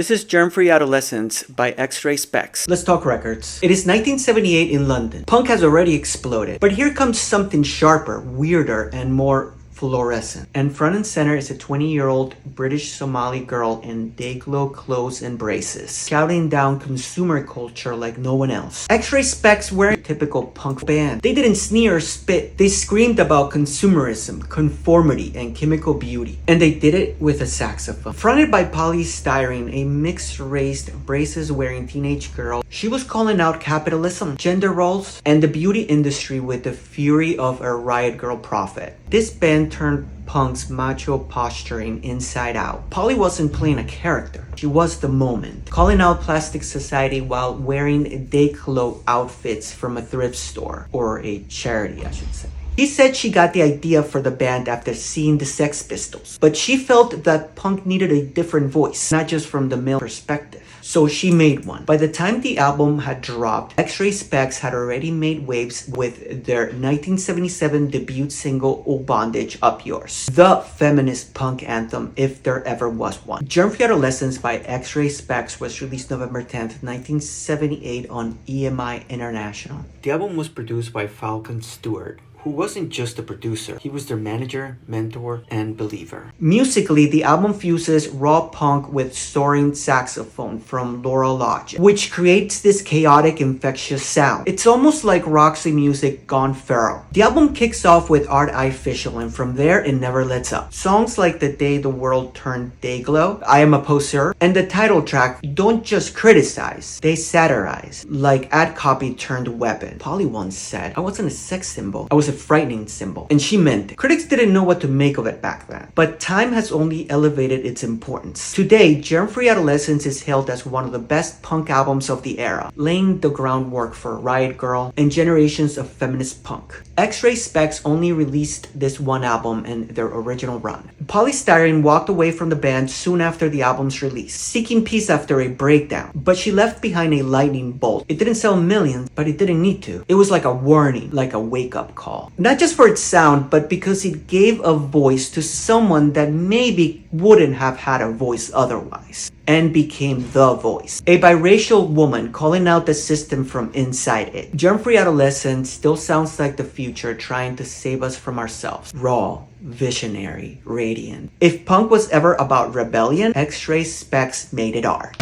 This is Germ-Free Adolescents by X-Ray SPEX. Let's talk records. It is 1978 in London. Punk has already exploded, but here comes something sharper, weirder, and more fluorescent. And front and center is a 20-year-old British Somali girl in day-glow clothes and braces, shouting down consumer culture like no one else. X-Ray SPEX were a typical punk band. They didn't sneer or spit. They screamed about consumerism, conformity, and chemical beauty. And they did it with a saxophone. Fronted by polystyrene, a mixed-race, braces-wearing teenage girl, she was calling out capitalism, gender roles, and the beauty industry with the fury of a riot girl prophet. This band turned punk's macho posturing inside out. Polly wasn't playing a character. She was the moment, calling out plastic society while wearing day-glow outfits from a thrift store, or a charity, I should say. She said she got the idea for the band after seeing the Sex Pistols, but she felt that punk needed a different voice, not just from the male perspective. So she made one. By the time the album had dropped, X-Ray SPEX had already made waves with their 1977 debut single, Oh Bondage, Up Yours, the feminist punk anthem if there ever was one. Germ-Free Adolescents by X-Ray SPEX was released November 10th, 1978 on EMI International. The album was produced by Falcon Stewart, who wasn't just a producer, he was their manager, mentor, and believer. Musically, the album fuses raw punk with soaring saxophone from Laura Lodge, which creates this chaotic, infectious sound. It's almost like Roxy music gone feral. The album kicks off with Art Official, and from there, it never lets up. Songs like The Day the World Turned Dayglow, I Am a Poser, and the title track don't just criticize, they satirize, like Ad Copy Turned Weapon. Polly once said, I wasn't a sex symbol, I was a frightening symbol. And she meant it. Critics didn't know what to make of it back then, but time has only elevated its importance. Today, Germ-Free Adolescents is hailed as one of the best punk albums of the era, laying the groundwork for Riot Girl and generations of feminist punk. X-Ray SPEX only released this one album in their original run. Polystyrene walked away from the band soon after the album's release, seeking peace after a breakdown, but she left behind a lightning bolt. It didn't sell millions, but it didn't need to. It was like a warning, like a wake-up call. Not just for its sound, but because it gave a voice to someone that maybe wouldn't have had a voice otherwise, and became the voice. A biracial woman calling out the system from inside it. Germ-Free Adolescents still sounds like the future trying to save us from ourselves. Raw, visionary, radiant. If punk was ever about rebellion, X-Ray SPEX made it art.